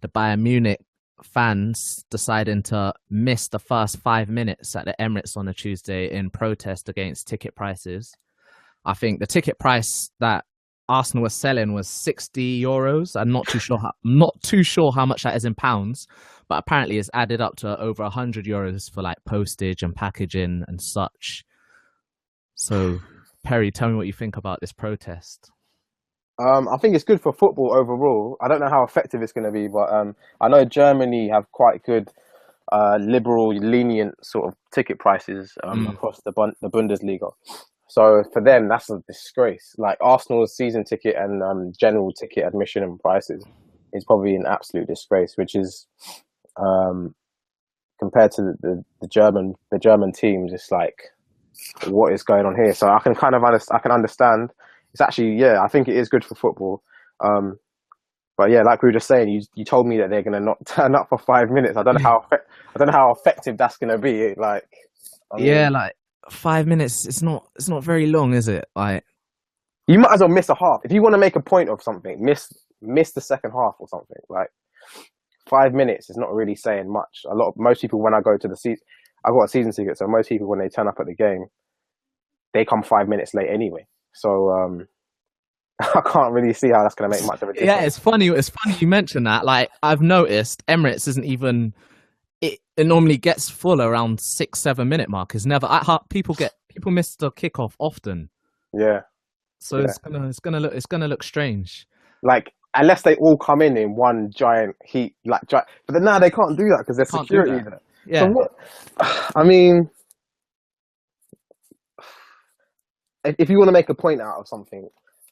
the Bayern Munich fans deciding to miss the first 5 minutes at the Emirates on a Tuesday in protest against ticket prices. I think the ticket price that Arsenal was selling was €60. I'm not too sure how much that is in pounds, but apparently it's added up to over €100 for like postage and packaging and such. So, Perry, tell me what you think about this protest. I think it's good for football overall. I don't know how effective it's going to be, but I know Germany have quite good, liberal, lenient sort of ticket prices across the Bundesliga. So for them, that's a disgrace. Like Arsenal's season ticket and general ticket admission and prices is probably an absolute disgrace, which is compared to the German teams. It's like, what is going on here? So I can understand. It's actually, yeah, I think it is good for football. But yeah, like we were just saying, you told me that they're going to not turn up for 5 minutes. I don't know how effective that's going to be. Like, yeah, like 5 minutes. It's not very long, is it? Like, you might as well miss a half if you want to make a point of something. Miss the second half or something. Like 5 minutes is not really saying much. Most people when I go to the season, I got a season ticket, so most people when they turn up at the game, they come 5 minutes late anyway. So I can't really see how that's going to make much of a difference. Yeah, it's funny. It's funny you mention that. Like I've noticed, Emirates isn't even. It normally gets full around 6-7 minute mark. It's never. People miss the kickoff often. Yeah. So yeah. It's gonna look strange. Like unless they all come in one giant heat, but then now they can't do that because there's security there. Yeah. So what? I mean. If you want to make a point out of something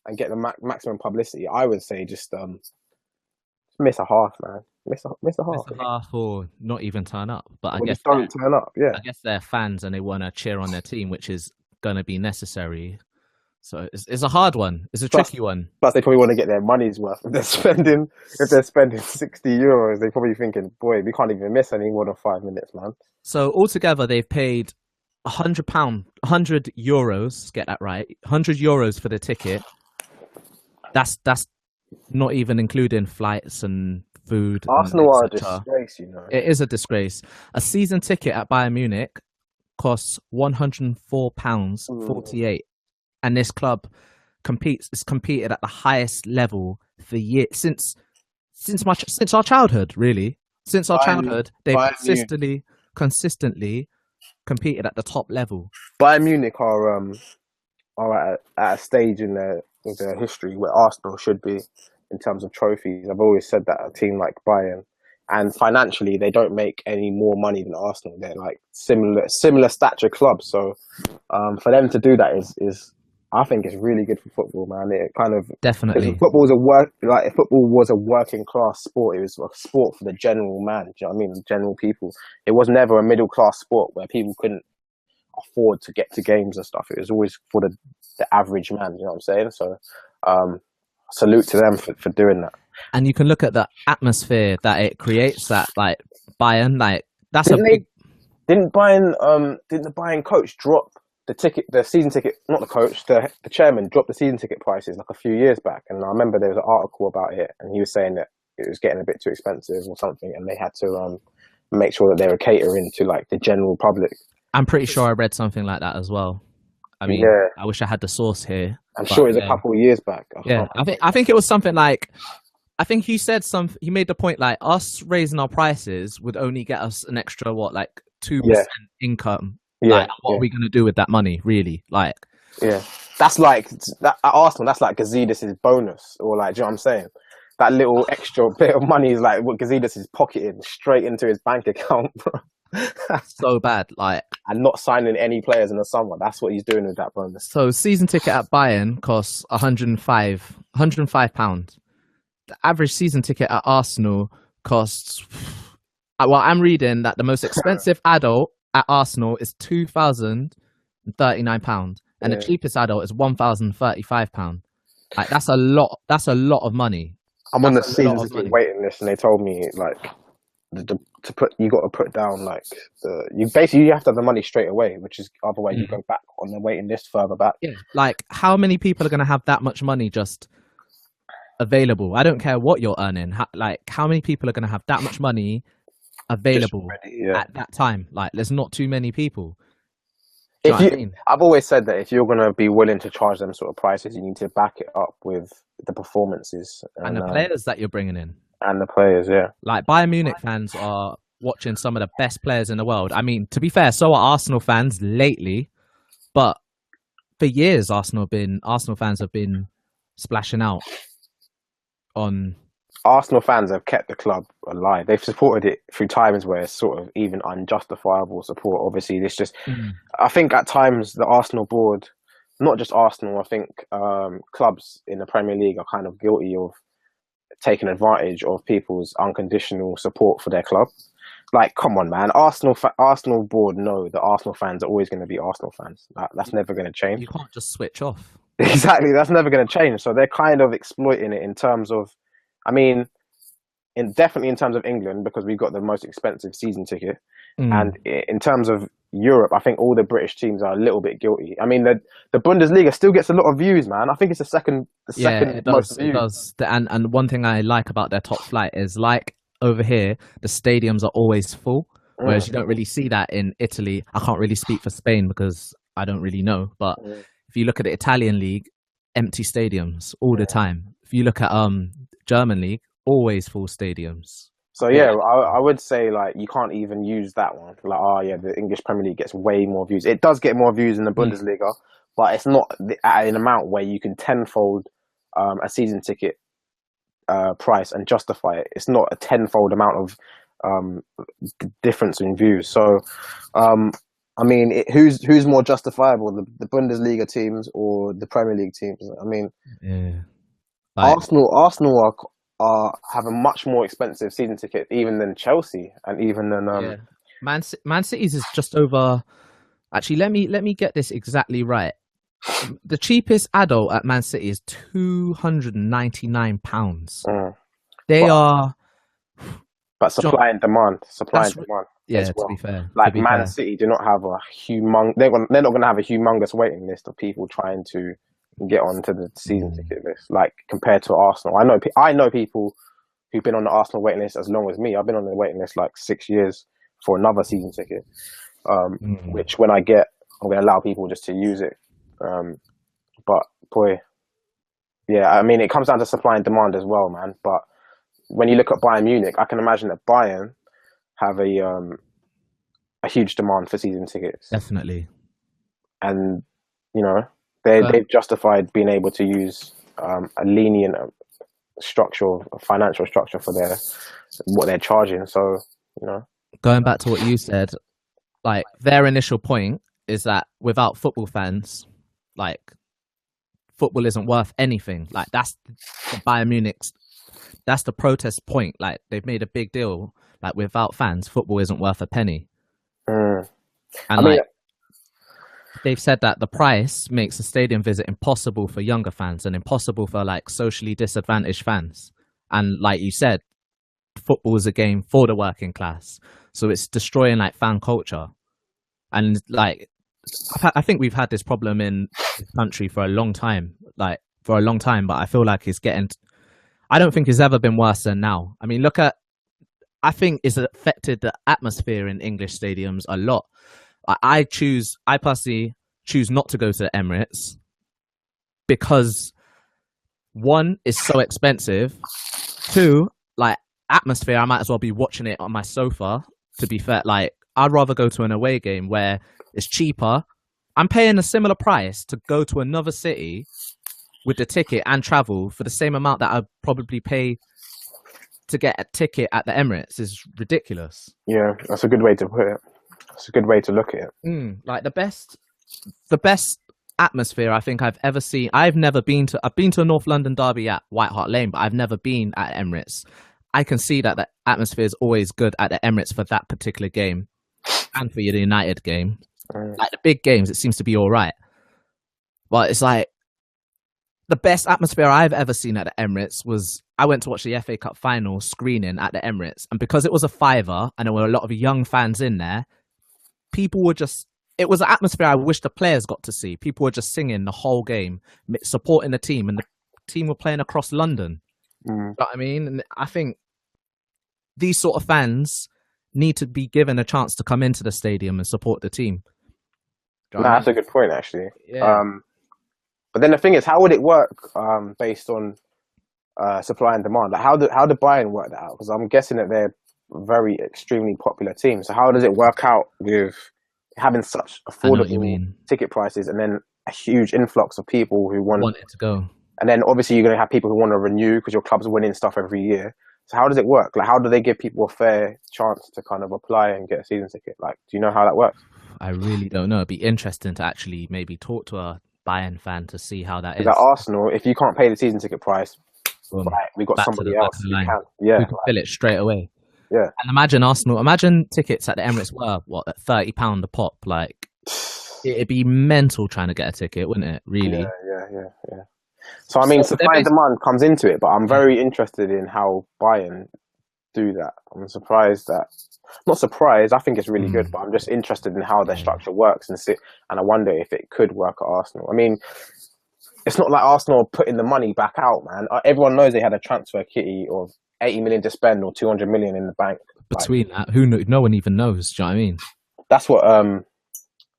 and get the maximum publicity, I would say just miss a half, man. Miss a half. Miss a half or not even turn up. But I guess just don't turn up. Yeah. I guess they're fans and they want to cheer on their team, which is going to be necessary. So it's a hard one. It's a tricky one. Plus, they probably want to get their money's worth. If they're spending €60, they're probably thinking, boy, we can't even miss any more than 5 minutes, man. So altogether, they've paid €100, get that right, €100 for the ticket. That's not even including flights and food. Arsenal are a disgrace, you know. It is a disgrace. A season ticket at Bayern Munich costs £104.48, and this club competed at the highest level for years since our childhood, really. Since our childhood, they've consistently competed at the top level. Bayern Munich are at a stage in their history where Arsenal should be in terms of trophies. I've always said that a team like Bayern, and financially they don't make any more money than Arsenal. They're like similar stature clubs. So for them to do that is I think it's really good for football, man. It kind of definitely football was a working class sport. It was a sport for the general man. Do you know what I mean? The general people. It was never a middle class sport where people couldn't afford to get to games and stuff. It was always for the average man. You know what I'm saying? So salute to them for doing that. And you can look at the atmosphere that it creates. That like Bayern, like that's didn't the Bayern coach drop the season ticket, not the coach, the chairman dropped the season ticket prices like a few years back, and I remember there was an article about it, and he was saying that it was getting a bit too expensive or something, and they had to make sure that they were catering to like the general public. I'm pretty sure I read something like that as well. I mean, yeah. I wish I had the source here. I'm sure it was a couple of years back. I think it was something like, I think he said he made the point like us raising our prices would only get us an extra 2% income. Yeah, like, what are we going to do with that money, really? Like, yeah, that's like at Arsenal. That's like Gazidis' bonus, or like, do you know what I'm saying? That little extra bit of money is like what Gazidis is pocketing straight into his bank account, bro. So bad, like, and not signing any players in the summer. That's what he's doing with that bonus. So season ticket at Bayern costs £105. The average season ticket at Arsenal costs. Well, I'm reading that the most expensive adult at Arsenal is £2,039, and the cheapest adult is £1,035. Like that's a lot. That's a lot of money. I'm on the season ticket waiting list, and they told me like you got to put down like you have to have the money straight away, which is otherwise you go back on the waiting list further back. Yeah, like how many people are going to have that much money just available. I don't care what you're earning. Like, how many people are going to have that much money available at that time? Like, there's not too many people. Do you know what I mean? I've always said that if you're going to be willing to charge them sort of prices, you need to back it up with the performances and the players that you're bringing in. And the players, yeah. Like, Bayern Munich fans are watching some of the best players in the world. I mean, to be fair, so are Arsenal fans lately, but for years, Arsenal fans have been splashing out on. Arsenal fans have kept the club alive. They've supported it through times where it's sort of even unjustifiable support. Obviously, this just. I think at times the Arsenal board, not just Arsenal, I think clubs in the Premier League are kind of guilty of taking advantage of people's unconditional support for their club. Like, come on, man! Arsenal board know that Arsenal fans are always going to be Arsenal fans. That's never going to change. You can't just switch off. Exactly, that's never going to change. So they're kind of exploiting it in terms of, I mean, definitely in terms of England, because we've got the most expensive season ticket, and in terms of Europe, I think all the British teams are a little bit guilty. I mean, the Bundesliga still gets a lot of views, man. I think it's the second most views. It does. And one thing I like about their top flight is, like, over here, the stadiums are always full, whereas you don't really see that in Italy. I can't really speak for Spain because I don't really know. But if you look at the Italian league, empty stadiums all the time. If you look at German league, always full stadiums. So yeah, I would say, like, you can't even use that one. Like, the English Premier League gets way more views. It does get more views in the Bundesliga, but it's not at an amount where you can tenfold a season ticket price and justify it. It's not a tenfold amount of difference in views. So, I mean, who's more justifiable, the Bundesliga teams or the Premier League teams? I mean, Arsenal have a much more expensive season ticket even than Chelsea and even than Man City's is just over. Actually, let me get this exactly right. The cheapest adult at Man City is £299. But supply and demand. Yeah, well. To be fair. Like, Man City do not have a they're not going to have a humongous waiting list of people trying to get onto the season ticket list, like, compared to Arsenal. I know people who've been on the Arsenal waiting list as long as me. I've been on the waiting list like 6 years for another season ticket, which when I get, I'm going to allow people just to use it. But boy, yeah, I mean, it comes down to supply and demand as well, man. But when you look at Bayern Munich, I can imagine that Bayern have a huge demand for season tickets. Definitely. And, you know, they've justified being able to use a lenient financial structure for what they're charging. So, you know. Going back to what you said, like, their initial point is that without football fans, like, football isn't worth anything. Like, that's Bayern Munich's, that's the protest point. Like, they've made a big deal. Like, without fans, football isn't worth a penny. And they've said that the price makes a stadium visit impossible for younger fans and impossible for, like, socially disadvantaged fans. And like you said, football is a game for the working class. So it's destroying, like, fan culture. And, like, I think we've had this problem in this country for a long time, but I feel like it's I don't think it's ever been worse than now. I mean, I think it's affected the atmosphere in English stadiums a lot. I personally choose not to go to the Emirates because, one, it's so expensive. Two, like, atmosphere, I might as well be watching it on my sofa, to be fair. Like, I'd rather go to an away game where it's cheaper. I'm paying a similar price to go to another city with the ticket and travel for the same amount that I'd probably pay to get a ticket at the Emirates. Is ridiculous. Yeah, that's a good way to put it. That's a good way to look at it. Like, the best atmosphere I think I've ever seen. I've been to a North London derby at White Hart Lane, but I've never been at Emirates. I can see that the atmosphere is always good at the Emirates for that particular game and for the United game. Like, the big games, it seems to be all right. But it's like, the best atmosphere I've ever seen at the Emirates was, I went to watch the FA Cup final screening at the Emirates. And because it was a fiver and there were a lot of young fans in there, it was an atmosphere I wish the players got to see. People were just singing the whole game, supporting the team, and the team were playing across London. You know what I mean? And I think these sort of fans need to be given a chance to come into the stadium and support the team. No, that's a good point, actually. Yeah. But then the thing is, how would it work based on supply and demand? Like, how do Bayern work that out? Because I'm guessing that they're a very extremely popular team. So how does it work out with having such affordable ticket prices and then a huge influx of people who want it to go? And then obviously you're going to have people who want to renew because your club's winning stuff every year. So how does it work? Like, how do they give people a fair chance to kind of apply and get a season ticket? Like, do you know how that works? I really don't know. It'd be interesting to actually maybe talk to a Bayern fan to see how that is. Like Arsenal, if you can't pay the season ticket price, right, we got somebody else who can. Yeah, we can fill it straight away. Yeah. And imagine tickets at the Emirates were at £30 a pop. Like, it'd be mental trying to get a ticket, wouldn't it? Really? Yeah. So I mean, supply and demand comes into it, but I'm very interested in how Bayern do that. I'm not surprised. I think it's really good, but I'm just interested in how their structure works and I wonder if it could work at Arsenal. I mean, it's not like Arsenal putting the money back out, man. Everyone knows they had a transfer kitty of 80 million to spend or 200 million in the bank. Between that, no one even knows. Do you know what I mean? That's what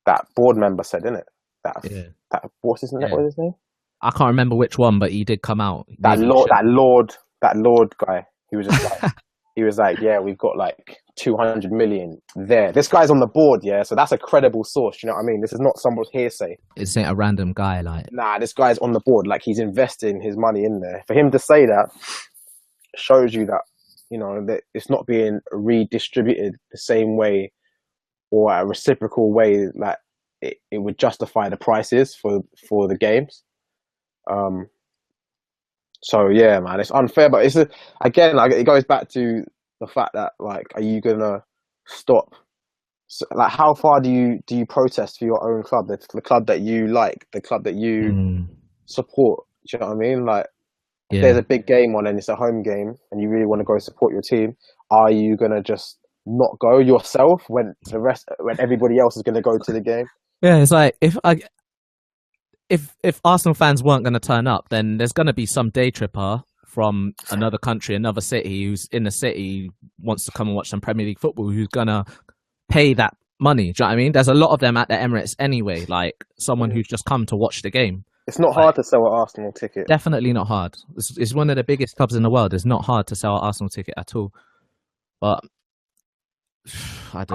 that board member said, isn't it? What's his name? What was his name? I can't remember which one, but he did come out. That Lord guy. He was just like, he was like, yeah, we've got like 200 million there. This guy's on the board, yeah. So that's a credible source. You know what I mean? This is not someone's hearsay. It's not a random guy, like. Nah, this guy's on the board. Like, he's investing his money in there. For him to say that shows you that, you know, that it's not being redistributed the same way or a reciprocal way. Like, it would justify the prices for the games. So yeah, man, it's unfair, but again, like, it goes back to the fact that, like, are you gonna stop? So, like, how far do you protest for your own club, the club that you like, the club that you support? Do you know what I mean? Like, if there's a big game on and it's a home game and you really want to go support your team, are you gonna just not go yourself when everybody else is gonna go to the game? Yeah, it's like if Arsenal fans weren't going to turn up, then there's going to be some day tripper from another country, another city, who's in the city, wants to come and watch some Premier League football, who's going to pay that money. Do you know what I mean? There's a lot of them at the Emirates anyway, like someone who's just come to watch the game. It's not hard to sell an Arsenal ticket. Definitely not hard. It's one of the biggest clubs in the world. It's not hard to sell an Arsenal ticket at all. But I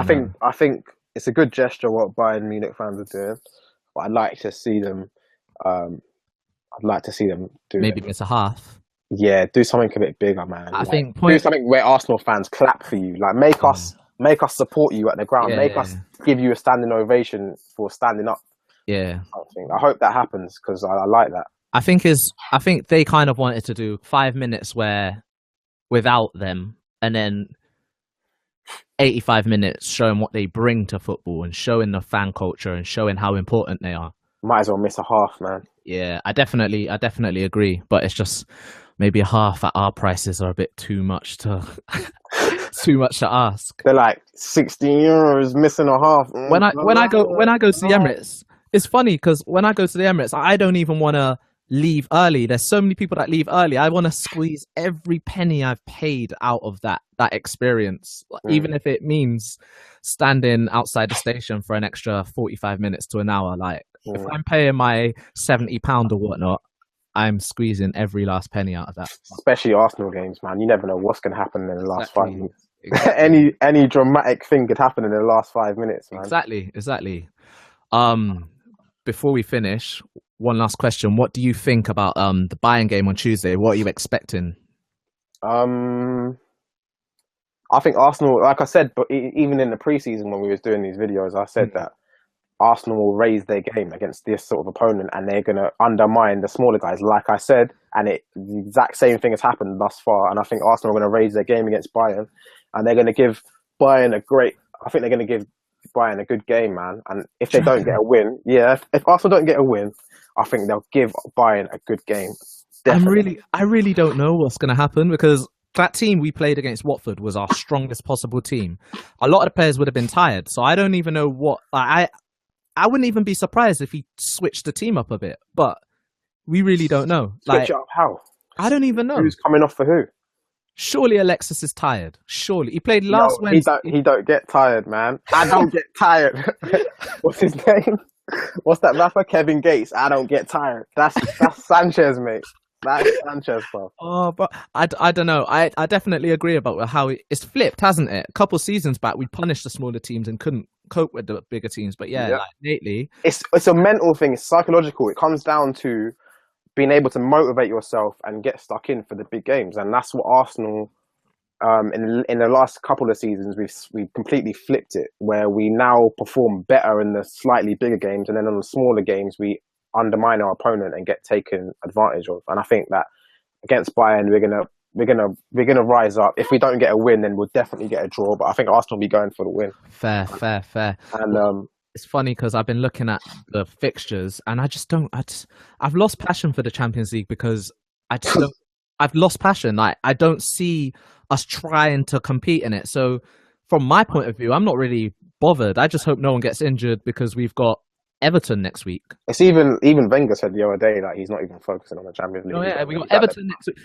think it's a good gesture what Bayern Munich fans are doing. But I'd like to see them. Do maybe miss a half. Yeah, do something a bit bigger, man. I think do something where Arsenal fans clap for you. Like, make us support you at the ground. Make us give you a standing ovation for standing up. Yeah, I hope that happens because I like that. I think they kind of wanted to do 5 minutes without them, and then 85 minutes showing what they bring to football and showing the fan culture and showing how important they are. Might as well miss a half, man. Yeah, I definitely agree, but it's just maybe a half at our prices are a bit too much to ask. They're like €16 missing a half. When I go to the Emirates, it's funny because when I go to the Emirates, I don't even want to leave early. There's so many people that leave early. I want to squeeze every penny I've paid out of that experience, even if it means standing outside the station for an extra 45 minutes to an hour. Like, if I'm paying my £70 or whatnot, I'm squeezing every last penny out of that. Especially Arsenal games, man. You never know what's going to happen in the last 5 minutes. Exactly. any dramatic thing could happen in the last 5 minutes, man. Exactly. Before we finish, one last question. What do you think about the Bayern game on Tuesday? What are you expecting? I think Arsenal, like I said, but even in the preseason when we was doing these videos, I said that Arsenal will raise their game against this sort of opponent and they're going to undermine the smaller guys, like I said, and the exact same thing has happened thus far. And I think Arsenal are going to raise their game against Bayern and they're going to give Bayern a good game, man. And if they don't get a win, if Arsenal don't get a win, I think they'll give Bayern a good game. Definitely. I really don't know what's going to happen because that team we played against Watford was our strongest possible team. A lot of the players would have been tired, so I don't even know what I wouldn't even be surprised if he switched the team up a bit, but we really don't know. Switch it up how? I don't even know. Who's coming off for who? Surely Alexis is tired. Surely he played No, last Wednesday. He don't get tired, man. I don't get tired. What's his name? What's that rapper? Kevin Gates. I don't get tired. That's Sanchez, mate. That's Sanchez, bro. Oh, but I don't know. I definitely agree about how it's flipped, hasn't it? A couple seasons back, we punished the smaller teams and couldn't cope with the bigger teams. But yeah. Like lately, it's a mental thing. It's psychological. It comes down to being able to motivate yourself and get stuck in for the big games, and that's what Arsenal. In the last couple of seasons, we've completely flipped it, where we now perform better in the slightly bigger games, and then on the smaller games we undermine our opponent and get taken advantage of. And I think that against Bayern, we're gonna rise up. If we don't get a win, then we'll definitely get a draw. But I think Arsenal will be going for the win. Fair. And it's funny because I've been looking at the fixtures, and I've lost passion for the Champions League because I've lost passion. Like I don't see us trying to compete in it. So from my point of view, I'm not really bothered. I just hope no one gets injured because we've got Everton next week. It's even Wenger said the other day that he's not even focusing on the Champions League. Oh yeah, we got Everton next week.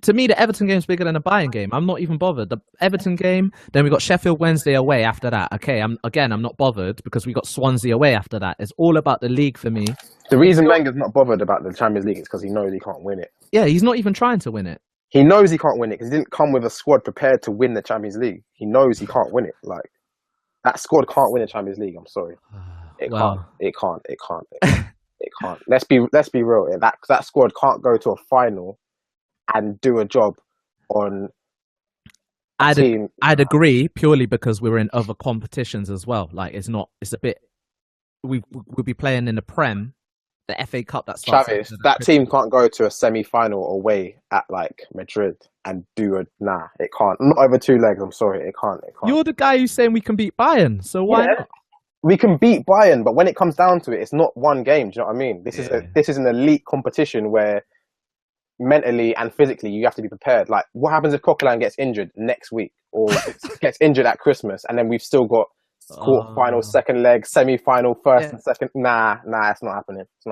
To me, the Everton game is bigger than the Bayern game. I'm not even bothered. The Everton game, then we got Sheffield Wednesday away after that. Okay, I'm not bothered because we got Swansea away after that. It's all about the league for me. The reason Wenger's not bothered about the Champions League is because he knows he can't win it. Yeah, he's not even trying to win it. He knows he can't win it because he didn't come with a squad prepared to win the Champions League. He knows he can't win it. Like that squad can't win the Champions League. I'm sorry, it can't. Let's be real. That squad can't go to a final and do a job on. I'd agree purely because we're in other competitions as well. Like it's a bit. We'll be playing in the Prem. The FA Cup that starts. Travis, that team can't go to a semi-final away at like Madrid and do it. Nah, it can't. Not over 2 legs. I'm sorry, it can't. You're the guy who's saying we can beat Bayern, so why not? We can beat Bayern, but when it comes down to it, it's not one game. Do you know what I mean? This is an elite competition where mentally and physically you have to be prepared. Like, what happens if Coquelin gets injured next week or gets injured at Christmas, and then we've still got quarter-final, second leg, semi-final, first and second. Nah, it's not happening. It's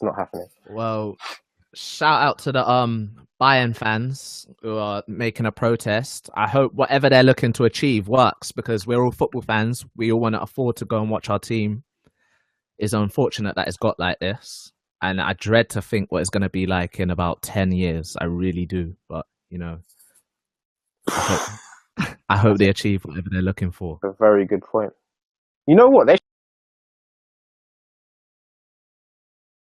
not happening. Well, shout out to the Bayern fans who are making a protest. I hope whatever they're looking to achieve works because we're all football fans. We all want to afford to go and watch our team. It's unfortunate that it's got like this. And I dread to think what it's going to be like in about 10 years. I really do. But, I hope they achieve whatever they're looking for. A very good point. You know what? They